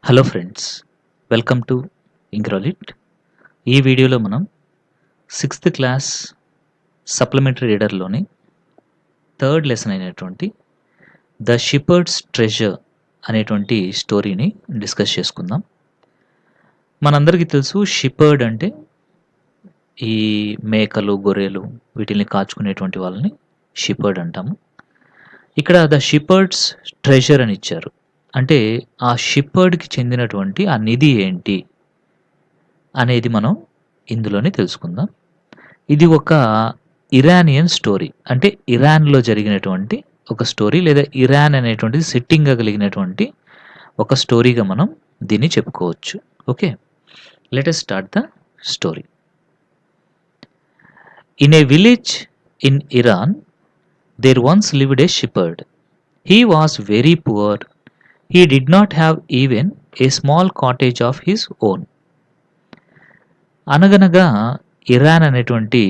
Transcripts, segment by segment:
Hello friends, welcome to ఇంగ్రాలిట్. ఈ వీడియోలో మనం 6th క్లాస్ సప్లిమెంటరీ రీడర్లోని థర్డ్ లెసన్ అయినటువంటి ద షిపర్డ్స్ ట్రెజర్ అనేటువంటి స్టోరీని డిస్కస్ చేసుకుందాం. మనందరికీ తెలుసు, షిపర్డ్ అంటే ఈ మేకలు, గొర్రెలు వీటిని కాచుకునేటువంటి వాళ్ళని షిపర్డ్ అంటాము. ఇక్కడ ద షిపర్డ్స్ ట్రెజర్ అని ఇచ్చారు. అంటే ఆ షిపర్డ్కి చెందినటువంటి ఆ నిధి ఏంటి అనేది మనం ఇందులోనే తెలుసుకుందాం. ఇది ఒక ఇరానియన్ స్టోరీ, అంటే ఇరాన్లో జరిగినటువంటి ఒక స్టోరీ, లేదా ఇరాన్ అనేటువంటిది సెట్టింగ్గా కలిగినటువంటి ఒక స్టోరీగా మనం దీన్ని చెప్పుకోవచ్చు. Okay, let us start the story. In a village in Iran there once lived a shepherd. He was very poor. He did not have even a small cottage of his own. అనగనగా Iran అనేటువంటి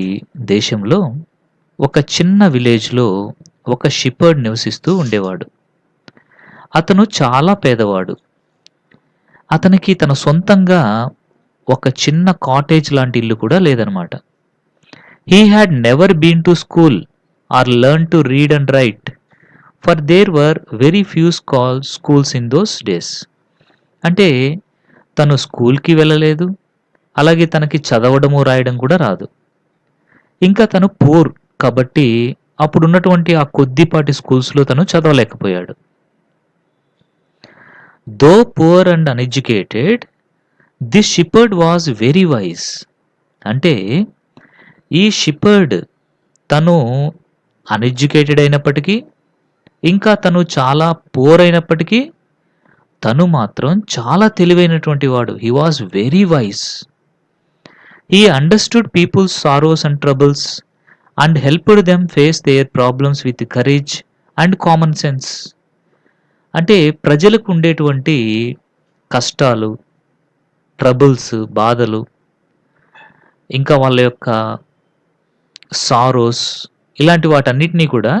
దేశంలో ఒక చిన్న విలేజ్లో ఒక షిపర్డ్ నివసిస్తూ ఉండేవాడు. అతను చాలా పేదవాడు. అతనికి తన సొంతంగా ఒక చిన్న కాటేజ్ లాంటి ఇల్లు కూడా లేదనమాట. He had never been to school or learn to read and write, for there were very few schools in those days. అంటే తను స్కూల్కి వెళ్ళలేదు, అలాగే తనకి చదవడము రాయడం కూడా రాదు. ఇంకా తను పూర్ కాబట్టి అప్పుడున్నటువంటి ఆ కొద్దిపాటి స్కూల్స్లో తను చదవలేకపోయాడు. Though poor and uneducated, this shepherd was very wise. అంటే ఈ షిపర్డ్ తను అన్ఎడ్యుకేటెడ్ అయినప్పటికీ, ఇంకా తను చాలా పూర్ అయినప్పటికీ, తను మాత్రం చాలా తెలివైనటువంటి వాడు. He was very wise. He understood people's sorrows and troubles and helped them face their problems with courage and common sense. అంటే ప్రజలకు ఉండేటువంటి కష్టాలు, ట్రబుల్స్, బాధలు, ఇంకా వాళ్ళ యొక్క సారోస్, ఇలాంటి వాటన్నిటినీ కూడా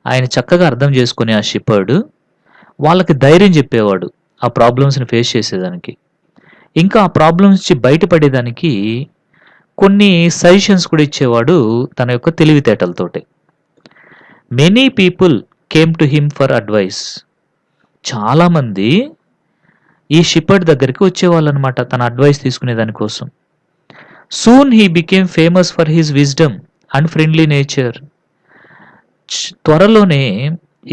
ఆయన చక్కగా అర్థం చేసుకునే ఆ షిపర్డ్ వాళ్ళకి ధైర్యం చెప్పేవాడు ఆ ప్రాబ్లమ్స్ని ఫేస్ చేసేదానికి. ఇంకా ఆ ప్రాబ్లమ్స్ నుంచి బయటపడేదానికి కొన్ని సజెషన్స్ కూడా ఇచ్చేవాడు తన యొక్క తెలివితేటలతోటి. Many people came to him for advice. చాలామంది ఈ షిపర్డ్ దగ్గరికి వచ్చేవాళ్ళు అనమాట తన అడ్వైస్ తీసుకునే దానికోసం. Soon he became famous for his wisdom and friendly nature. త్వరలోనే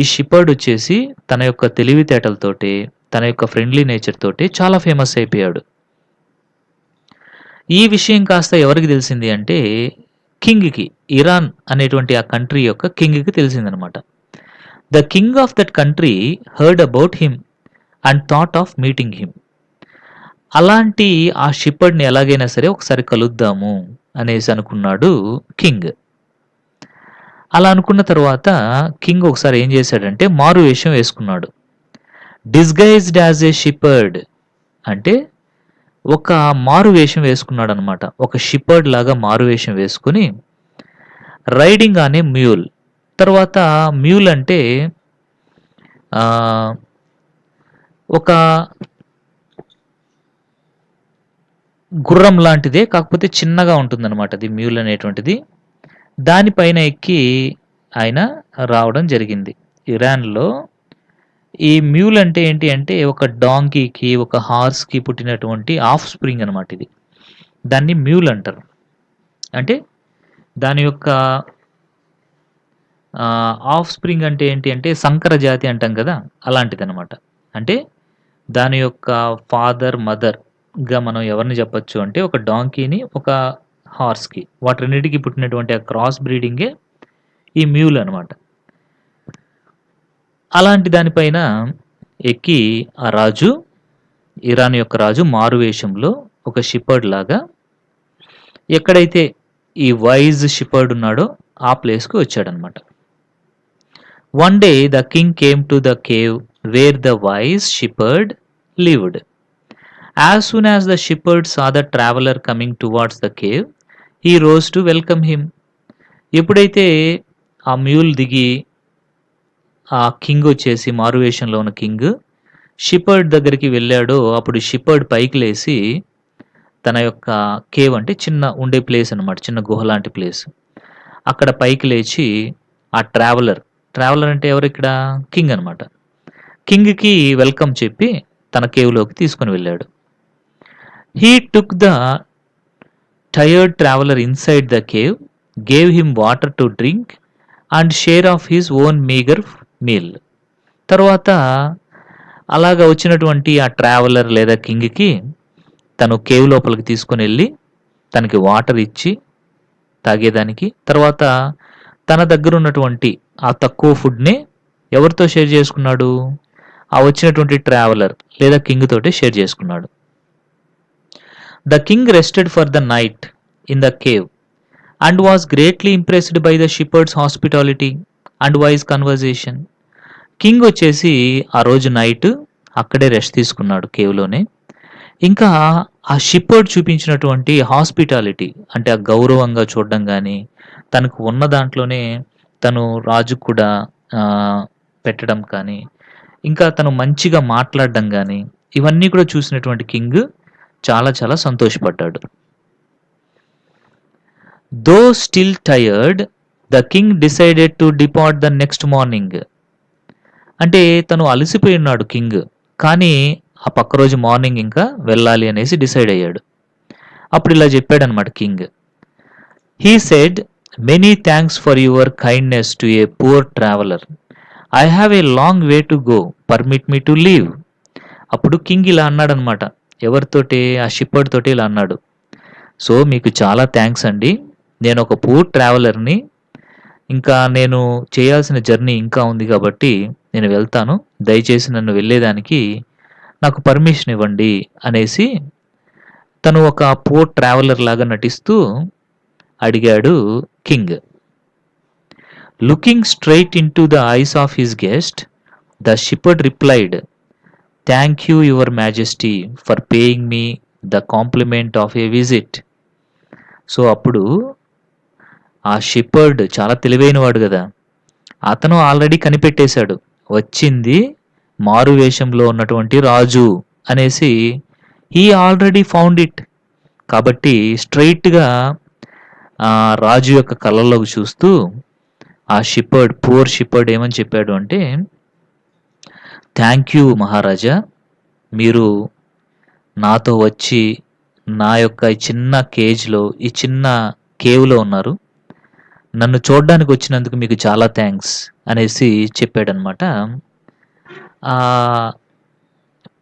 ఈ షిపర్డ్ వచ్చేసి తన యొక్క తెలివితేటలతోటి, తన యొక్క ఫ్రెండ్లీ నేచర్ తోటి చాలా ఫేమస్ అయిపోయాడు. ఈ విషయం కాస్త ఎవరికి తెలిసింది అంటే కింగ్కి, ఇరాన్ అనేటువంటి ఆ కంట్రీ యొక్క కింగ్కి తెలిసిందనమాట. The king of that country heard about him and thought of meeting him. అలాంటి ఆ షిపర్డ్ని ఎలాగైనా సరే ఒకసారి కలుద్దాము అనేసి అనుకున్నాడు కింగ్. అలా అనుకున్న తర్వాత కింగ్ ఒకసారి ఏం చేశాడంటే మారు వేషం వేసుకున్నాడు. డిస్గైజ్డ్ యాజ్ ఏ షిపర్డ్, అంటే ఒక మారు వేషం వేసుకున్నాడు అనమాట. ఒక షిపర్డ్ లాగా మారు వేషం వేసుకుని రైడింగ్ ఆన్ ఏ మ్యూల్. తర్వాత మ్యూల్ అంటే ఒక గుర్రం లాంటిదే, కాకపోతే చిన్నగా ఉంటుందన్నమాట అది మ్యూల్ అనేటువంటిది. దానిపైన ఎక్కి ఆయన రావడం జరిగింది. ఇరాన్లో ఈ మ్యూల్ అంటే ఏంటి అంటే ఒక డాంకీకి, ఒక హార్స్కి పుట్టినటువంటి ఆఫ్ స్ప్రింగ్ అనమాట ఇది. దాన్ని మ్యూల్ అంటారు. అంటే దాని యొక్క ఆఫ్ స్ప్రింగ్ అంటే ఏంటి అంటే సంకర జాతి అంటాం కదా, అలాంటిది అనమాట. అంటే దాని యొక్క ఫాదర్, మదర్గా మనం ఎవరిని చెప్పచ్చు అంటే ఒక డాంకీని, ఒక హార్స్కి, వాటిన్నిటికీ పుట్టినటువంటి ఆ క్రాస్ బ్రీడింగే ఈ మ్యూల్ అనమాట. అలాంటి దానిపైన ఎక్కి ఆ రాజు, ఇరాన్ యొక్క రాజు మారువేషంలో ఒక షిపర్డ్ లాగా ఎక్కడైతే ఈ వైజ్ షిపర్డ్ ఉన్నాడో ఆ ప్లేస్కి వచ్చాడనమాట. One day the king came to the cave where the wise shepherd lived. As soon as the shepherd saw the traveler coming towards the cave, he rose to welcome him. ఎప్పుడైతే ఆ mule దిగి ఆ king వచ్చేసి మారువేషంలో ఉన్న king షిపర్డ్ దగ్గరికి వెళ్ళాడో అప్పుడు షిపర్డ్ పైకి లేసి తన యొక్క కేవ్ అంటే చిన్న ఉండే ప్లేస్ అనమాట. చిన్న గుహ లాంటి ప్లేస్. అక్కడ పైకి లేచి ఆ ట్రావెలర్ అంటే ఎవరిక్కడ? కింగ్ అనమాట. కింగ్‌కి వెల్కమ్ చెప్పి తన కేవ్‌లోకి తీసుకొని వెళ్ళాడు. He took the tired traveller inside the cave, gave him water to drink and share of his own meagre meal. తర్వాత అలాగా వచ్చినటువంటి ఆ ట్రావెలర్ లేదా కింగ్‌కి తను కేవ్ లోపలికి తీసుకొనెళ్ళి తనకి వాటర్ ఇచ్చి తాగేదానికి, తర్వాత తన దగ్గరున్నటువంటి ఆ తక్కువ ఫుడ్‌ని ఎవరితో షేర్ చేసుకున్నాడు? ఆ వచ్చినటువంటి ట్రావెలర్ లేదా కింగ్ తోటే షేర్ చేసుకున్నాడు. The king rested for the night in the cave and was greatly impressed by the shepherd's hospitality and wise conversation. King వచ్చేసి ఆ రోజు నైట్ అక్కడే రెస్ట్ తీసుకున్నాడు కేవ్‌లోనే. ఇంకా ఆ షిపర్డ్ చూపించినటువంటి హాస్పిటాలిటీ అంటే ఆ గౌరవంగా చూడడం గానీ, తనకు ఉన్న దాంట్లోనే తను రాజుకు కూడా పెట్టడం కానీ, ఇంకా తను మంచిగా మాట్లాడడం గానీ, ఇవన్నీ కూడా చూసినటువంటి కింగ్ చాలా చాలా సంతోషపడ్డాడు. Though still tired, the king decided to depart the next morning. అంటే తను అలసిపోయి ఉన్నాడు కింగ్. కానీ ఆ పక్క రోజు మార్నింగ్ ఇంకా వెళ్ళాలి అనేసి డిసైడ్ అయ్యాడు. అప్పుడు ఇలా చెప్పాడనమాట king. He said, many thanks for your kindness to a poor traveller. I have a long way to go, permit me to leave. అప్పుడు కింగ్ ఇలా అన్నాడనమాట. ఎవరితోటి? ఆ షిపర్డ్ తోటి ఇలా అన్నాడు. సో మీకు చాలా థ్యాంక్స్ అండి. నేను ఒక పూర్ ట్రావెలర్ని. ఇంకా నేను చేయాల్సిన జర్నీ ఇంకా ఉంది కాబట్టి నేను వెళ్తాను. దయచేసి నన్ను వెళ్ళేదానికి నాకు పర్మిషన్ ఇవ్వండి అనేసి తను ఒక పూర్ ట్రావెలర్ లాగా నటిస్తూ అడిగాడు king. Looking straight in to the eyes of his guest, the shepherd replied, thank you your majesty for paying me the complement of A visit. So అప్పుడు ఆ షిపర్డ్ చాలా తెలివైనవాడు కదా, అతను ఆల్రెడీ కనిపెట్టేశాడు వచ్చింది మారు వేషంలో ఉన్నటువంటి రాజు అనేసి. He already found it. కాబట్టి స్ట్రైట్గా రాజు యొక్క కళ్ళల్లోకి చూస్తూ ఆ పూర్ షిపర్డ్ ఏమని చెప్పాడు అంటే, థ్యాంక్ యూ మహారాజా, మీరు నాతో వచ్చి నా యొక్క ఈ చిన్న కేజ్లో ఈ చిన్న కేవ్లో ఉన్నారు. నన్ను చూడడానికి వచ్చినందుకు మీకు చాలా థ్యాంక్స్ అనేసి చెప్పాడనమాట ఆ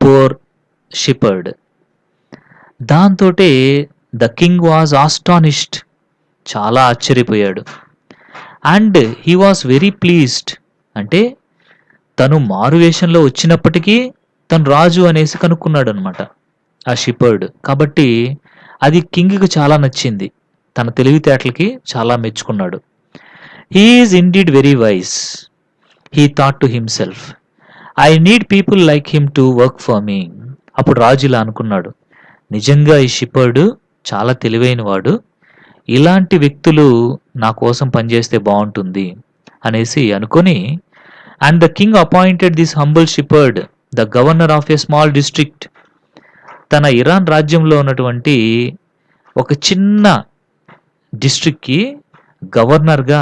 పూర్ షిపర్డ్. దాంతోటే ద కింగ్ వాజ్ ఆస్టానిష్డ్, చాలా ఆశ్చర్యపోయాడు. And he was very pleased, అంటే తను మారువేషంలో వచ్చినప్పటికీ తను రాజు అనేసి కనుక్కున్నాడు అనమాట ఆ షిపర్డ్. కాబట్టి అది కింగ్కి చాలా నచ్చింది. తన తెలివితేటలకి చాలా మెచ్చుకున్నాడు. He is indeed very wise, he thought to himself, I need people like him to work for me. అప్పుడు రాజు ఇలా అనుకున్నాడు, నిజంగా ఈ షిపర్డ్ చాలా తెలివైన వాడు, ఇలాంటి వ్యక్తులు నా కోసం పనిచేస్తే బాగుంటుంది అనేసి అనుకొని, and the king appointed this humble షిపర్డ్ the governor of a small district. తన ఇరాన్ రాజ్యంలో ఉన్నటువంటి ఒక చిన్న డిస్ట్రిక్ట్కి గవర్నర్గా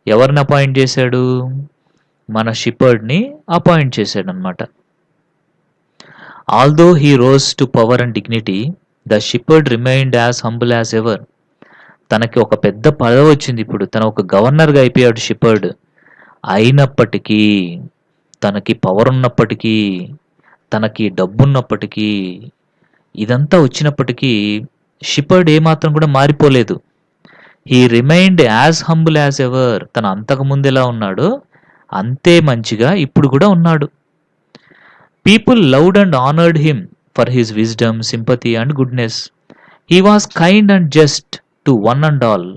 ఎవరిని అపాయింట్ చేశాడు? మన షిపర్డ్ని అపాయింట్ చేశాడు అనమాట. Although he rose to power and dignity, the షిపర్డ్ remained as humble as ever. తనకి ఒక పెద్ద పదవి వచ్చింది ఇప్పుడు, తన ఒక గవర్నర్గా అయిపోయాడు షిపర్డ్. అయినప్పటికీ, తనకి పవర్ ఉన్నప్పటికీ, తనకి డబ్బున్నప్పటికీ, ఇదంతా వచ్చినప్పటికీ షిపర్డ్ ఏమాత్రం కూడా మారిపోలేదు. He remained as humble as ever. తను అంతకుముందు ఎలా ఉన్నాడో అంతే మంచిగా ఇప్పుడు కూడా ఉన్నాడు. People loved and honoured him for his wisdom, sympathy and goodness. He was kind and just to one and all.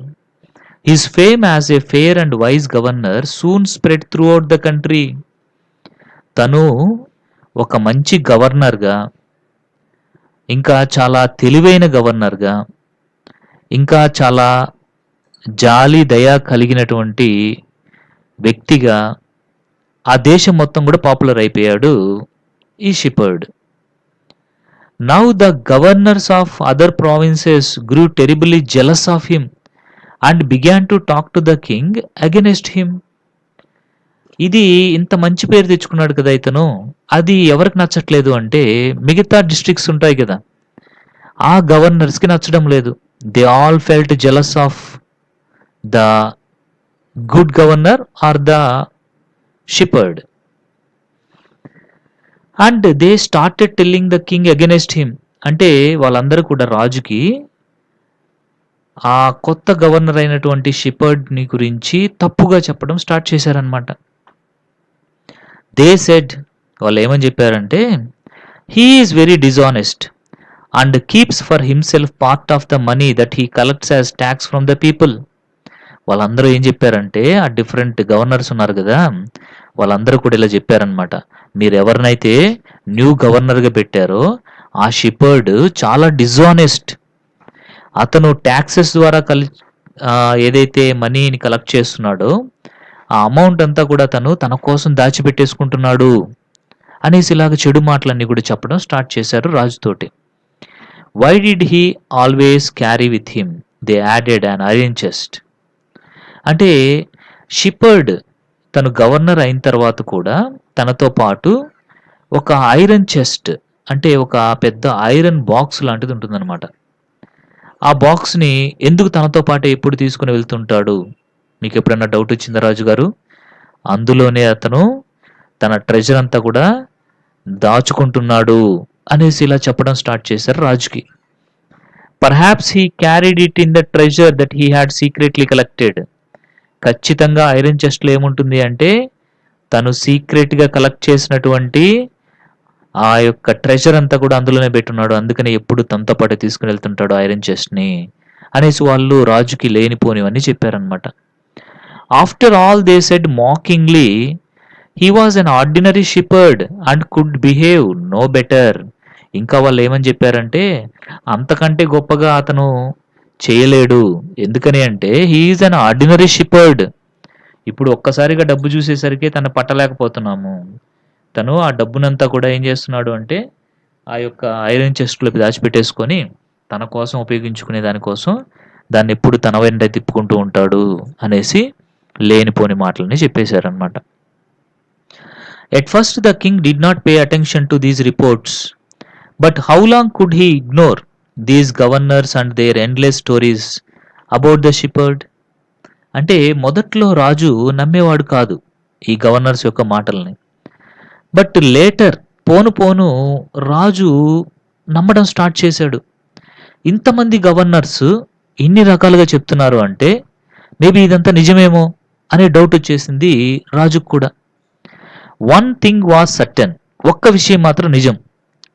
His fame as a fair and wise governor soon spread throughout the country. తను ఒక మంచి గవర్నర్గా, ఇంకా చాలా తెలివైన గవర్నర్గా, ఇంకా చాలా జాలి దయ కలిగినటువంటి వ్యక్తిగా ఆ దేశం మొత్తం కూడా పాపులర్ అయిపోయాడు ఈ shepherd. Now the governors of other provinces grew terribly jealous of him and began to talk to the king against him. ఇది ఇంత మంచి పేరు తెచ్చుకున్నాడు కదా ఇతను, అది ఎవరికి నచ్చట్లేదు అంటే మిగతా డిస్ట్రిక్ట్స్ ఉంటాయి కదా, ఆ గవర్నర్స్కి నచ్చడం లేదు. They all felt jealous of the good governor or the shepherd and they started telling the king against him. అంటే వాళ్ళందరూ కూడా రాజుకి ఆ కొత్త గవర్నర్ అయినటువంటి షిపర్డ్ని గురించి తప్పుగా చెప్పడం స్టార్ట్ చేశారనమాట. దే సెడ్, వాళ్ళు ఏమని చెప్పారంటే, he is very dishonest and keeps for himself part of the money that he collects as tax from the people. వాళ్ళందరూ ఏం చెప్పారంటే, ఆ డిఫరెంట్ గవర్నర్స్ ఉన్నారు కదా, వాళ్ళందరూ కూడా ఇలా చెప్పారనమాట, మీరు ఎవరినైతే న్యూ గవర్నర్గా పెట్టారో ఆ షిపర్డ్ చాలా డిజానెస్ట్, అతను ట్యాక్సెస్ ద్వారా ఏదైతే మనీని కలెక్ట్ చేస్తున్నాడో ఆ అమౌంట్ అంతా కూడా తన కోసం దాచిపెట్టేసుకుంటున్నాడు అనేసి ఇలాగ చెడు మాటలన్నీ కూడా చెప్పడం స్టార్ట్ చేశారు రాజుతోటి. Why did he always carry with him they added an iron chest. అంటే షిపర్డ్ తను గవర్నర్ అయిన తర్వాత కూడా తనతో పాటు ఒక ఐరన్ చెస్ట్, అంటే ఒక పెద్ద ఐరన్ బాక్స్ లాంటిది ఉంటుందన్నమాట. ఆ బాక్స్ని ఎందుకు తనతో పాటు ఎప్పుడు తీసుకుని వెళ్తుంటాడు? మీకు ఎప్పుడన్నా డౌట్ వచ్చిందా రాజుగారు? అందులోనే అతను తన ట్రెజర్ అంతా కూడా దాచుకుంటున్నాడు అనేసి ఇలా చెప్పడం స్టార్ట్ చేశారు రాజుకి. Perhaps he carried it in the treasure that he had secretly collected. ఖచ్చితంగా ఐరన్ చెస్ట్లో ఏముంటుంది అంటే తను సీక్రెట్గా కలెక్ట్ చేసినటువంటి ఆ యొక్క ట్రెజర్ అంతా కూడా అందులోనే పెట్టున్నాడు, అందుకని ఎప్పుడు తనతో పాటు తీసుకుని వెళ్తుంటాడు ఐరన్ చెస్ట్ని అనేసి వాళ్ళు రాజుకి లేనిపోనివన్నీ చెప్పారనమాట. After all they said mockingly, he was an ordinary shepherd and could behave no better. ఇంకా వాళ్ళు ఏమని చెప్పారంటే, అంతకంటే గొప్పగా అతను చేయలేడు, ఎందుకని అంటే హీఈస్ అన్ ఆర్డినరీ షిపర్డ్. ఇప్పుడు ఒక్కసారిగా డబ్బు చూసేసరికి తను పట్టలేకపోతున్నాము, తను ఆ డబ్బునంతా కూడా ఏం చేస్తున్నాడు అంటే ఆ యొక్క ఐరన్ చెస్ట్లో దాచిపెట్టేసుకొని తన కోసం ఉపయోగించుకునే దానికోసం దాన్ని ఎప్పుడు తన వెంట తిప్పుకుంటూ ఉంటాడు అనేసి లేనిపోని మాటలని చెప్పేశారనమాట. At first the king did not pay attention to these reports, but how long could he ignore these governors and their endless stories about the shepherd. అంటే మొదట్లో రాజు నమ్మేవాడు కాదు ఈ గవర్నర్స్ యొక్క మాటల్ని, బట్ లేటర్ పోను పోను రాజు నమ్మడం స్టార్ట్ చేశాడు. ఇంతమంది గవర్నర్స్ ఇన్ని రకాలుగా చెప్తున్నారు అంటే మేబీ ఇదంతా నిజమేమో అనే డౌట్ వచ్చేసింది రాజుకు కూడా. వన్ థింగ్ వాజ్ సర్టెన్, ఒక్క విషయం మాత్రం నిజం,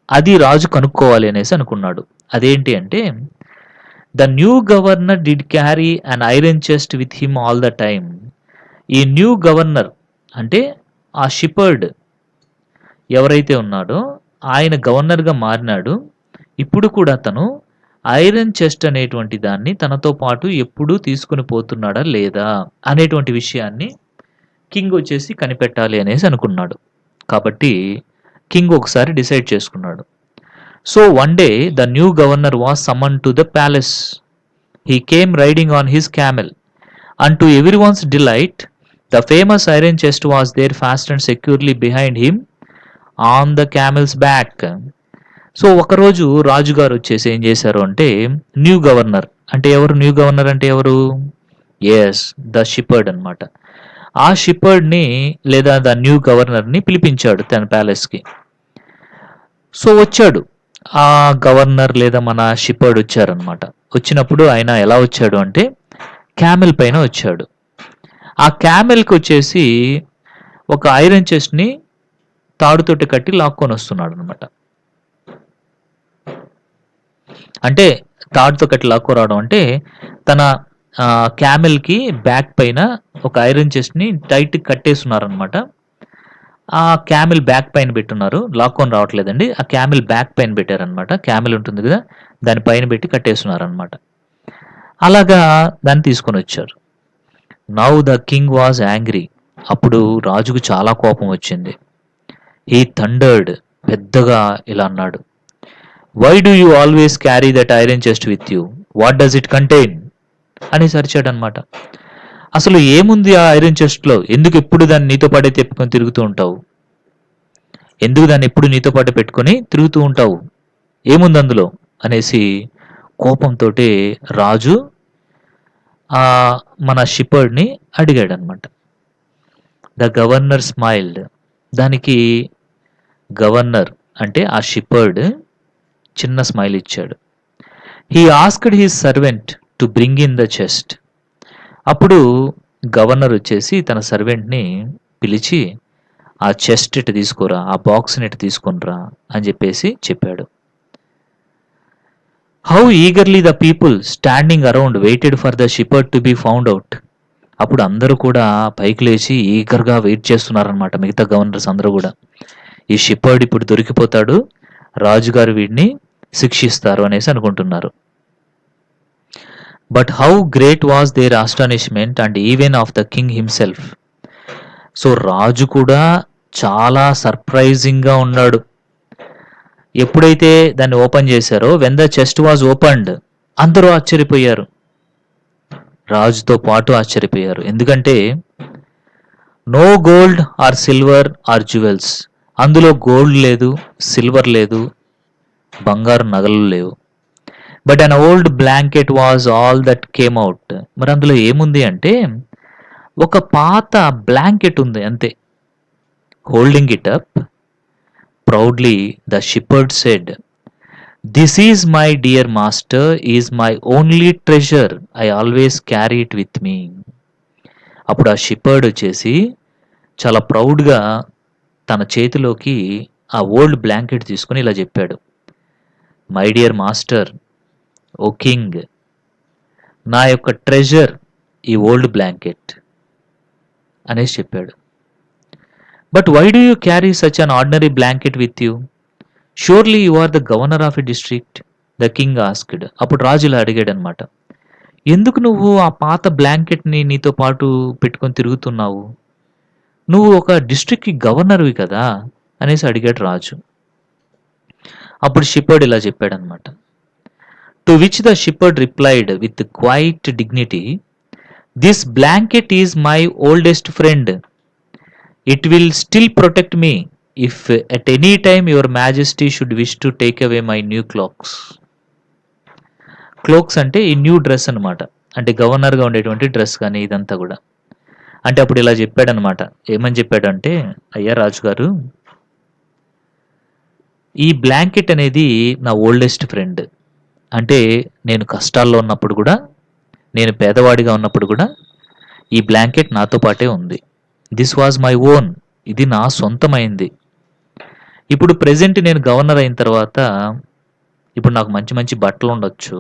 అది రాజు కనుక్కోవాలి అనేసి అనుకున్నాడు. అదేంటి అంటే, the new governor did carry an iron chest with him all the time. ఈ న్యూ గవర్నర్ అంటే ఆ షిపర్డ్ ఎవరైతే ఉన్నాడో ఆయన గవర్నర్గా మారినాడు, ఇప్పుడు కూడా తను ఐరన్ చెస్ట్ అనేటువంటి దాన్ని తనతో పాటు ఎప్పుడూ తీసుకుని పోతున్నాడా లేదా అనేటువంటి విషయాన్ని కింగ్ వచ్చేసి కనిపెట్టాలి అనేసి అనుకున్నాడు. కాబట్టి కింగ్ ఒకసారి డిసైడ్ చేసుకున్నాడు. So one day the new governor was summon to the palace. He came riding on his camel and to everyone's delight the famous iron chest was there fast and securely behind him on the camel's back. So ఒకరోజు రాజుగారు వచ్చేసి ఏం చేశారు అంటే, new governor అంటే ఎవరు? New governor అంటే ఎవరు? ఎస్, ద షిపర్డ్ అనమాట. ఆ షిపర్డ్ని లేదా ద న్యూ గవర్నర్ని పిలిపించాడు తన ప్యాలెస్కి. సో వచ్చాడు ఆ గవర్నర్ లేదా మన షిపర్డ్ వచ్చారనమాట. వచ్చినప్పుడు ఆయన ఎలా వచ్చాడు అంటే క్యామెల్ పైన వచ్చాడు. ఆ క్యామెల్కి వచ్చేసి ఒక ఐరన్ చెస్ట్ని తాడుతోటి కట్టి లాక్కొని వస్తున్నాడు అనమాట. అంటే తాడుతో కట్టి లాక్కోరావడం అంటే తన క్యామెల్కి బ్యాక్ పైన ఒక ఐరన్ చెస్ట్ని టైట్ కట్టేస్తున్నారనమాట. ఆ క్యామెల్ బ్యాక్ పైన పెట్టున్నారు, లాక్కొని రావట్లేదండి, ఆ క్యామెల్ బ్యాక్ పైన పెట్టారనమాట. క్యామెల్ ఉంటుంది కదా, దాని పైన పెట్టి కట్టేస్తున్నారనమాట. అలాగా దాన్ని తీసుకొని వచ్చారు. Now the king was angry. అప్పుడు రాజుకు చాలా కోపం వచ్చింది. హీ థండర్డ్ పెద్దగా ఇలా అన్నాడు, why do you always carry that iron chest with you, what does it contain అనేసి అరిచాడనమాట. అసలు ఏముంది ఆ ఐరన్ చెస్ట్లో, ఎందుకు ఎప్పుడు దాన్ని నీతో పాటే తెప్పుకొని తిరుగుతూ ఉంటావు, ఎందుకు దాన్ని ఎప్పుడు నీతో పాటు పెట్టుకొని తిరుగుతూ ఉంటావు, ఏముంది అందులో అనేసి కోపంతో రాజు ఆ మన షిపర్డ్ని అడిగాడనమాట. The governor smiled. దానికి గవర్నర్ అంటే ఆ షిపర్డ్ చిన్న స్మైల్ ఇచ్చాడు. He asked his servant to bring in the chest. అప్పుడు గవర్నర్ వచ్చేసి తన సర్వెంట్ని పిలిచి ఆ చెస్ట్ ఇటు తీసుకురా, ఆ బాక్స్ని ఇటు తీసుకునిరా అని చెప్పేసి చెప్పాడు. How eagerly the people standing around waited for the షిపర్డ్ to be found out. అప్పుడు అందరూ కూడా పైకి లేచి ఈగర్గా వెయిట్ చేస్తున్నారనమాట, మిగతా గవర్నర్స్ అందరూ కూడా. ఈ షిపర్డ్ ఇప్పుడు దొరికిపోతాడు, రాజుగారు వీడిని శిక్షిస్తారు అనేసి అనుకుంటున్నారు. But how great was their astonishment and even of the king himself. So రాజు కూడా చాలా సర్ప్రైజింగ్గా ఉన్నాడు. ఎప్పుడైతే దాన్ని ఓపెన్ చేశారో, when the chest was opened, అందరూ ఆశ్చర్యపోయారు, రాజుతో పాటు ఆశ్చర్యపోయారు. ఎందుకంటే no gold or silver or jewels, అందులో గోల్డ్ లేదు, సిల్వర్ లేదు, బంగారు నగలు లేవు. But an old blanket was all that came out. మరి అందులో ఏముంది అంటే ఒక పాత బ్లాంకెట్ ఉంది అంతే. Holding it up proudly the shepherd said, this is my dear master, is my only treasure, I always carry it with me. అప్పుడు ఆ షిపర్డ్ వచ్చేసి చాలా ప్రౌడ్గా తన చేతిలోకి ఆ ఓల్డ్ బ్లాంకెట్ తీసుకుని ఇలా చెప్పాడు, my dear master, O king, నా యొక్క ట్రెజర్ ఈ ఓల్డ్ బ్లాంకెట్ అనేసి చెప్పాడు. But why do you carry such an ordinary blanket with you, surely you are the governor of a district, the king asked. అప్పుడు రాజు ఇలా అడిగాడు అనమాట, ఎందుకు నువ్వు ఆ పాత బ్లాంకెట్ని నీతో పాటు పెట్టుకొని తిరుగుతున్నావు, నువ్వు ఒక డిస్ట్రిక్ట్కి గవర్నర్వి కదా అనేసి అడిగాడు రాజు. అప్పుడు షిపర్డ్ ఇలా చెప్పాడనమాట. To which the shepherd replied with quiet dignity, this blanket is my oldest friend, it will still protect me if at any time your majesty should wish to take away my new cloaks. Cloaks అంటే ఈ new dress అనమాట, అంటే గవర్నర్గా ఉండేటువంటి dress కానీ ఇదంతా కూడా. అంటే అప్పుడు ఇలా చెప్పాడనమాట, ఏమని చెప్పాడంటే, అయ్యా రాజుగారు, ఈ బ్లాంకెట్ అనేది నా ఓల్డెస్ట్ ఫ్రెండ్, అంటే నేను కష్టాల్లో ఉన్నప్పుడు కూడా, నేను పేదవాడిగా ఉన్నప్పుడు కూడా ఈ బ్లాంకెట్ నాతో పాటే ఉంది. దిస్ వాజ్ మై ఓన్, ఇది నా సొంతమైంది. ఇప్పుడు ప్రెజెంట్ నేను గవర్నర్ అయిన తర్వాత ఇప్పుడు నాకు మంచి మంచి బట్టలు ఉండొచ్చు,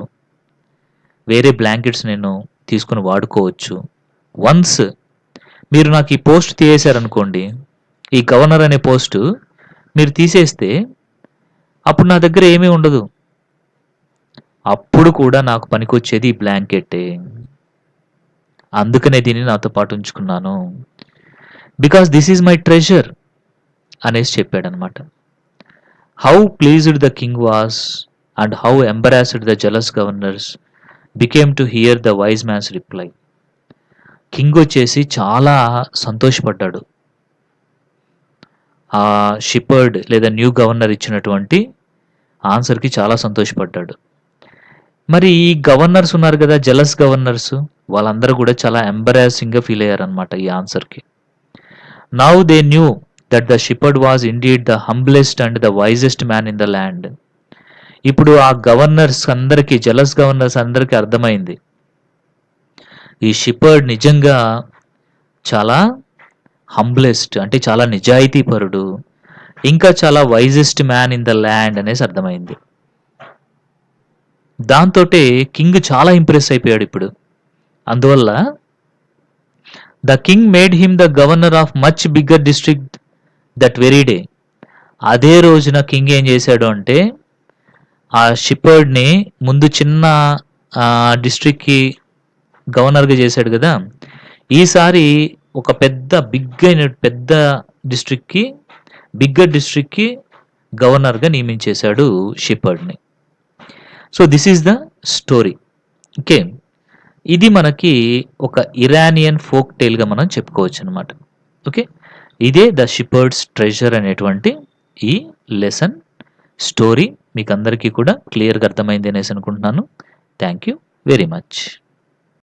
వేరే బ్లాంకెట్స్ నేను తీసుకుని వాడుకోవచ్చు. వన్స్ మీరు నాకు ఈ పోస్ట్ తీసేశారనుకోండి, ఈ గవర్నర్ అనే పోస్టు మీరు తీసేస్తే అప్పుడు నా దగ్గర ఏమీ ఉండదు, అప్పుడు కూడా నాకు పనికొచ్చేది ఈ బ్లాంకెట్టే, అందుకనే దీన్ని నాతో పాటు ఉంచుకున్నాను, because this is my treasure అనేసి చెప్పాడనమాట. How pleased the king was and how embarrassed the jealous governors became to hear the wise man's reply. King వచ్చేసి చాలా సంతోషపడ్డాడు ఆ షిపర్డ్ లేదా న్యూ గవర్నర్ ఇచ్చినటువంటి ఆన్సర్కి చాలా సంతోషపడ్డాడు. మరి ఈ గవర్నర్స్ ఉన్నారు కదా, జెలస్ గవర్నర్స్, వాళ్ళందరూ కూడా చాలా ఎంబరాసింగ్గా ఫీల్ అయ్యారనమాట ఈ ఆన్సర్కి. Now they knew that the shepherd was indeed the humblest and the wisest man in the land. ఇప్పుడు ఆ గవర్నర్స్ అందరికీ, జెలస్ గవర్నర్స్ అందరికీ అర్థమైంది, ఈ షిపర్డ్ నిజంగా చాలా హంబ్లెస్ట్ అంటే చాలా నిజాయితీపరుడు, ఇంకా చాలా wisest man in the land అనేసి అర్థమైంది. దాంతో కింగ్ చాలా ఇంప్రెస్ అయిపోయాడు ఇప్పుడు. అందువల్ల the king made him the governor of much bigger district that very day. అదే రోజున కింగ్ ఏం చేశాడు అంటే, ఆ షిపర్డ్ని ముందు చిన్న డిస్ట్రిక్ట్కి గవర్నర్గా చేశాడు కదా, ఈసారి ఒక పెద్ద బిగ్గర్ డిస్ట్రిక్ట్కి గవర్నర్గా నియమించేశాడు షెపర్డ్ని. So this is the story. Okay, ఇది మనకి ఒక ఇరానియన్ ఫోక్ టేల్గా మనం చెప్పుకోవచ్చు అనమాట. ఓకే, ఇదే ద షెపర్డ్స్ ట్రెజర్ అనేటువంటి ఈ లెసన్ స్టోరీ మీకు అందరికీ కూడా క్లియర్గా అర్థమైంది అనేసి అనుకుంటున్నాను. Thank you very much.